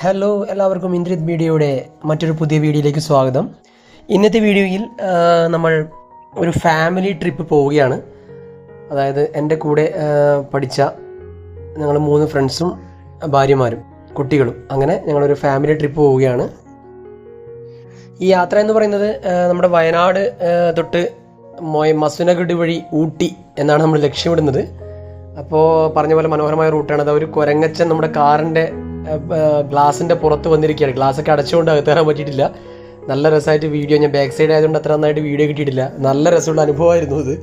Hello, എല്ലാവർക്കും ഇന്ദ്രിത് മീഡിയയുടെ മറ്റൊരു പുതിയ വീഡിയോയിലേക്ക് സ്വാഗതം. ഇന്നത്തെ വീഡിയോയിൽ നമ്മൾ ഒരു ഫാമിലി ട്രിപ്പ് പോവുകയാണ്. അതായത് എൻ്റെ കൂടെ പഠിച്ച ഞങ്ങൾ 3 ഫ്രണ്ട്സും ഭാര്യമാരും കുട്ടികളും അങ്ങനെ ഞങ്ങളൊരു ഫാമിലി ട്രിപ്പ് പോവുകയാണ്. ഈ യാത്ര എന്ന് പറയുന്നത് നമ്മുടെ വയനാട് തൊട്ട് മസുനഗഡ് വഴി ഊട്ടി എന്നാണ് നമ്മൾ ലക്ഷ്യമിടുന്നത്. അപ്പോൾ പറഞ്ഞ പോലെ മനോഹരമായ റൂട്ടാണ്. അത് ഒരു കുരങ്ങച്ചൻ നമ്മുടെ കാറിൻ്റെ ഗ്ലാസിൻ്റെ പുറത്ത് വന്നിരിക്കുകയാണ്. ഗ്ലാസ്സൊക്കെ അടച്ചുകൊണ്ട് അകത്തേറാൻ പറ്റിയിട്ടില്ല. നല്ല രസമായിട്ട് വീഡിയോ, ഞാൻ ബാക്ക് സൈഡ് ആയതുകൊണ്ട് അത്ര നന്നായിട്ട് വീഡിയോ കിട്ടിയിട്ടില്ല. നല്ല രസമുള്ള അനുഭവമായിരുന്നു ഇത്.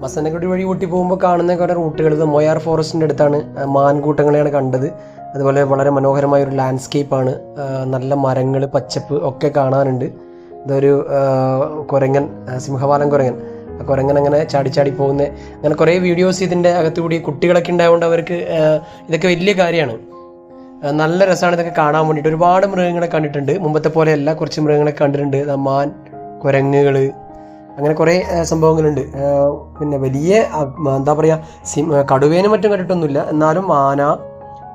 മസനഗുഡി വഴി ഊട്ടി പോകുമ്പോൾ കാണുന്ന കുറേ റൂട്ടുകൾ ഇത് മൊയാർ ഫോറസ്റ്റിൻ്റെ അടുത്താണ്. മാൻകൂട്ടങ്ങളെയാണ് കണ്ടത്. അതുപോലെ വളരെ മനോഹരമായ ഒരു ലാൻഡ്സ്കേപ്പാണ്. നല്ല മരങ്ങൾ, പച്ചപ്പ് ഒക്കെ കാണാനുണ്ട്. ഇതൊരു കുരങ്ങൻ, സിംഹവാലൻ കുരങ്ങൻ. ആ കുരങ്ങൻ അങ്ങനെ ചാടി പോകുന്ന അങ്ങനെ കുറേ വീഡിയോസ് ഇതിൻ്റെ അകത്തുകൂടി കുട്ടികളൊക്കെ ഉണ്ടായതുകൊണ്ട് അവർക്ക് ഇതൊക്കെ വലിയ കാര്യമാണ്. നല്ല രസമാണ് ഇതൊക്കെ കാണാൻ വേണ്ടിയിട്ട്. ഒരുപാട് മൃഗങ്ങളെ കണ്ടിട്ടുണ്ട്. മുമ്പത്തെ പോലെയല്ല, കുറച്ച് മൃഗങ്ങളെ കണ്ടിട്ടുണ്ട്. മാൻ, കുരങ്ങുകൾ, അങ്ങനെ കുറേ സംഭവങ്ങളുണ്ട്. പിന്നെ വലിയ എന്താ പറയുക, കടുവേനും മറ്റും കണ്ടിട്ടൊന്നുമില്ല. എന്നാലും ആന,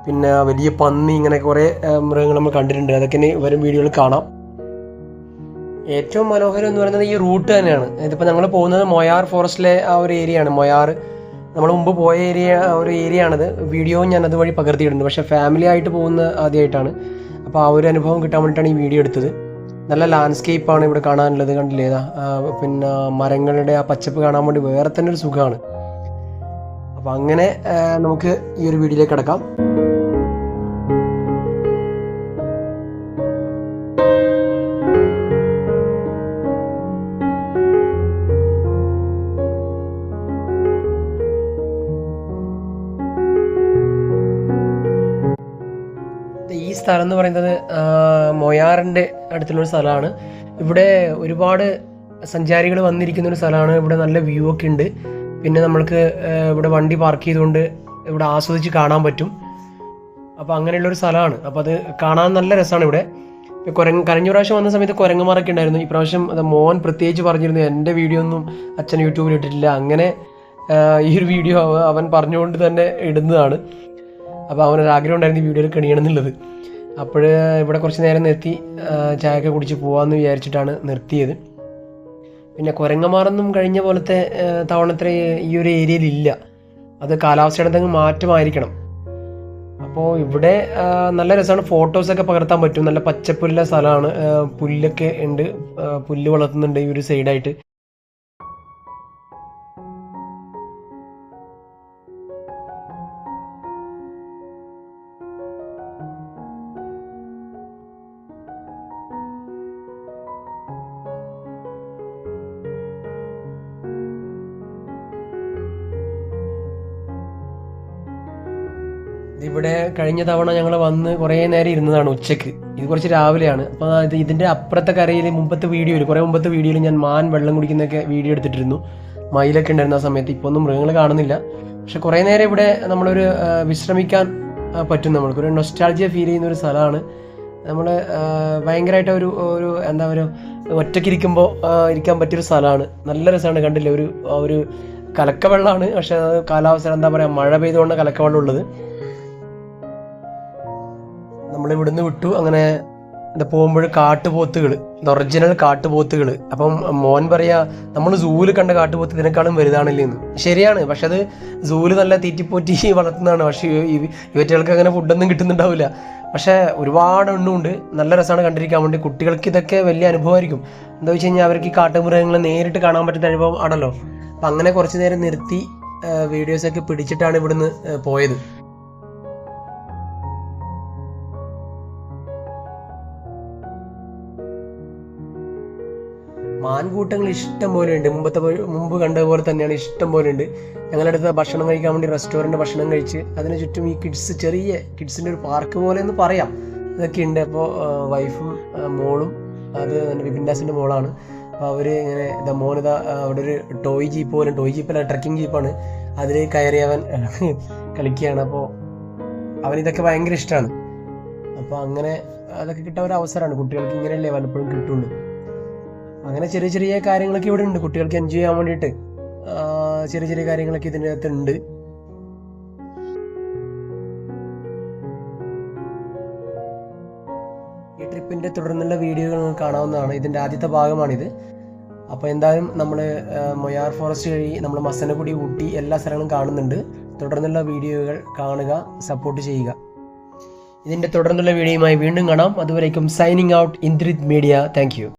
പിന്നെ വലിയ പന്നി, ഇങ്ങനെ കുറേ മൃഗങ്ങൾ നമ്മൾ കണ്ടിട്ടുണ്ട്. അതൊക്കെ ഇനി വരും വീഡിയോയിൽ കാണാം. ഏറ്റവും മനോഹരം എന്ന് പറയുന്നത് ഈ റൂട്ട് തന്നെയാണ്. ഇതിപ്പോൾ ഞങ്ങൾ പോകുന്നത് മൊയാർ ഫോറസ്റ്റിലെ ആ ഒരു ഏരിയയാണ്. മൊയാർ നമ്മൾ മുമ്പ് പോയ ഒരു ഏരിയയാണത്. വീഡിയോയും ഞാൻ അതുവഴി പകർത്തിയിട്ടുണ്ട്. പക്ഷേ ഫാമിലി ആയിട്ട് പോകുന്ന ആദ്യമായിട്ടാണ്. അപ്പോൾ ആ ഒരു അനുഭവം കിട്ടാൻ വേണ്ടിയിട്ടാണ് ഈ വീഡിയോ എടുത്തത്. നല്ല ലാൻഡ്സ്കേപ്പാണ് ഇവിടെ കാണാനുള്ളത്. കണ്ടില്ലേ, പിന്നെ മരങ്ങളുടെ ആ പച്ചപ്പ് കാണാൻ വേണ്ടി വേറെ തന്നെ ഒരു സുഖമാണ്. അപ്പോൾ അങ്ങനെ നമുക്ക് ഈ ഒരു വീഡിയോയിലേക്ക് കിടക്കാം. ഈ സ്ഥലം എന്ന് പറയുന്നത് മൊയാറിൻ്റെ അടുത്തുള്ളൊരു സ്ഥലമാണ്. ഇവിടെ ഒരുപാട് സഞ്ചാരികൾ വന്നിരിക്കുന്ന ഒരു സ്ഥലമാണ്. ഇവിടെ നല്ല വ്യൂ ഒക്കെ ഉണ്ട്. പിന്നെ നമ്മൾക്ക് ഇവിടെ വണ്ടി പാർക്ക് ചെയ്തുകൊണ്ട് ഇവിടെ ആസ്വദിച്ച് കാണാൻ പറ്റും. അപ്പോൾ അങ്ങനെയുള്ളൊരു സ്ഥലമാണ്. അപ്പോൾ അത് കാണാൻ നല്ല രസമാണ്. ഇവിടെ കഴിഞ്ഞ പ്രാവശ്യം വന്ന സമയത്ത് കുരങ്ങന്മാരൊക്കെ ഉണ്ടായിരുന്നു. ഈ പ്രാവശ്യം മോൻ പ്രത്യേകിച്ച് പറഞ്ഞിരുന്നു, എൻ്റെ വീഡിയോ ഒന്നും അച്ഛൻ യൂട്യൂബിൽ ഇട്ടിട്ടില്ല. അങ്ങനെ ഈ ഒരു വീഡിയോ അവൻ പറഞ്ഞുകൊണ്ട് തന്നെ ഇടുന്നതാണ്. അപ്പോൾ അവനൊരാഗ്രഹം ഉണ്ടായിരുന്നു ഈ വീഡിയോയിൽ കണിയണം എന്നുള്ളത്. അപ്പോൾ ഇവിടെ കുറച്ച് നേരം നിർത്തി ചായയൊക്കെ കുടിച്ച് പോകാമെന്ന് വിചാരിച്ചിട്ടാണ് നിർത്തിയത്. പിന്നെ കുരങ്ങന്മാരൊന്നും കഴിഞ്ഞ പോലത്തെ തവണത്ര ഈ ഒരു ഏരിയയിലില്ല. അത് കാലാവസ്ഥയുടെ എന്തെങ്കിലും മാറ്റമായിരിക്കണം. അപ്പോൾ ഇവിടെ നല്ല രസമാണ്. ഫോട്ടോസൊക്കെ പകർത്താൻ പറ്റും. നല്ല പച്ചപ്പുള്ള സ്ഥലമാണ്. പുല്ലൊക്കെ ഉണ്ട്, പുല്ല് വളർത്തുന്നുണ്ട് ഈ ഒരു സൈഡായിട്ട്. ഇവിടെ കഴിഞ്ഞ തവണ ഞങ്ങൾ വന്ന് കുറേ നേരം ഇരുന്നതാണ് ഉച്ചയ്ക്ക്. ഇത് കുറച്ച് രാവിലെയാണ്. അപ്പോൾ ഇതിൻ്റെ അപ്പുറത്തെ കരയിൽ കുറേ മുമ്പത്തെ വീഡിയോയിൽ ഞാൻ മാൻ വെള്ളം കുടിക്കുന്നൊക്കെ വീഡിയോ എടുത്തിട്ടിരുന്നു. മയിലൊക്കെ ഉണ്ടായിരുന്ന ആ സമയത്ത്. ഇപ്പോൾ ഒന്നും മൃഗങ്ങൾ കാണുന്നില്ല. പക്ഷെ കുറേ നേരം ഇവിടെ നമ്മളൊരു വിശ്രമിക്കാൻ പറ്റും. നമ്മൾക്കൊരു നൊസ്റ്റാൾജിയ ഫീൽ ചെയ്യുന്ന ഒരു സ്ഥലമാണ്. നമ്മൾ ഭയങ്കരമായിട്ട് ഒരു എന്താ പറയുക, ഒറ്റയ്ക്കിരിക്കുമ്പോൾ ഇരിക്കാൻ പറ്റിയൊരു സ്ഥലമാണ്. നല്ല രസമാണ്. കണ്ടില്ലേ, ഒരു കലക്കവെള്ളമാണ്. പക്ഷെ അത് കാലാവസ്ഥ എന്താ പറയുക, മഴ പെയ്തുകൊണ്ട് കലക്കവെള്ളം ഉള്ളത്. നമ്മളിവിടുന്ന് വിട്ടു. അങ്ങനെ പോകുമ്പോൾ കാട്ടുപോത്തുകൾ, ഒറിജിനൽ കാട്ടുപോത്തുകൾ. അപ്പം മോൻ പറയാ, നമ്മൾ സൂല് കണ്ട കാട്ടുപോത്ത് ഇതിനേക്കാളും വലുതാണല്ലേ എന്ന്. ശരിയാണ്. പക്ഷെ അത് സൂല് നല്ല തീറ്റിപ്പോറ്റി വളർത്തുന്നതാണ്. പക്ഷേ ഇവറ്റകൾക്ക് അങ്ങനെ ഫുഡൊന്നും കിട്ടുന്നുണ്ടാവില്ല. പക്ഷേ ഒരുപാട് എണ്ണമുണ്ട്. നല്ല രസമാണ് കണ്ടിരിക്കാൻ വേണ്ടി. കുട്ടികൾക്ക് ഇതൊക്കെ വലിയ അനുഭവമായിരിക്കും. എന്താ വെച്ച് കഴിഞ്ഞാൽ അവർക്ക് ഈ കാട്ടുമൃഗങ്ങളെ നേരിട്ട് കാണാൻ പറ്റുന്ന അനുഭവം ആണല്ലോ. അപ്പം അങ്ങനെ കുറച്ച് നേരം നിർത്തി വീഡിയോസൊക്കെ പിടിച്ചിട്ടാണ് ഇവിടുന്ന് പോയത്. മാൻകൂട്ടങ്ങൾ ഇഷ്ടം പോലെ ഉണ്ട്. മുമ്പ് കണ്ടതുപോലെ തന്നെയാണ്, ഇഷ്ടം പോലെ ഉണ്ട്. ഞങ്ങളടുത്ത് ഭക്ഷണം കഴിക്കാൻ വേണ്ടി റെസ്റ്റോറൻറ്റ് ഭക്ഷണം കഴിച്ച് അതിന് ചുറ്റും ഈ ചെറിയ കിഡ്സിൻ്റെ ഒരു പാർക്ക് പോലെ എന്ന് പറയാം, ഇതൊക്കെ ഉണ്ട്. അപ്പോൾ വൈഫും മോളും, അത് വിപിൻഡാസിൻ്റെ മോളാണ്. അപ്പോൾ അവർ ഇങ്ങനെ മോനിതാ അവിടെ ഒരു ടോയ് ജീപ്പല്ല, ട്രക്കിംഗ് ജീപ്പാണ്. അതിൽ കയറി അവൻ കളിക്കുകയാണ്. അപ്പോൾ അവനിതൊക്കെ ഭയങ്കര ഇഷ്ടമാണ്. അപ്പോൾ അങ്ങനെ അതൊക്കെ കിട്ടാൻ ഒരു അവസരമാണ്. കുട്ടികൾക്ക് ഇങ്ങനെയല്ലേ പലപ്പോഴും കിട്ടുള്ളൂ. അങ്ങനെ ചെറിയ ചെറിയ കാര്യങ്ങളൊക്കെ ഇവിടെ ഉണ്ട് കുട്ടികൾക്ക് എൻജോയ് ചെയ്യാൻ വേണ്ടിയിട്ട്. ചെറിയ ചെറിയ കാര്യങ്ങളൊക്കെ ഇതിൻ്റെ അകത്തുണ്ട്. ഈ ട്രിപ്പിൻ്റെ തുടർന്നുള്ള വീഡിയോകൾ നിങ്ങൾക്ക് കാണാവുന്നതാണ്. ഇതിൻ്റെ ആദ്യത്തെ ഭാഗമാണിത്. അപ്പോൾ എന്തായാലും നമ്മൾ മൊയാർ ഫോറസ്റ്റ് വഴി നമ്മൾ മസനഗുഡി, ഊട്ടി എല്ലാ സ്ഥലങ്ങളും കാണുന്നുണ്ട്. തുടർന്നുള്ള വീഡിയോകൾ കാണുക, സപ്പോർട്ട് ചെയ്യുക. ഇതിൻ്റെ തുടർന്നുള്ള വീഡിയോയുമായി വീണ്ടും കാണാം. അതുവരേക്കും signing out, Indrit media. Thank U.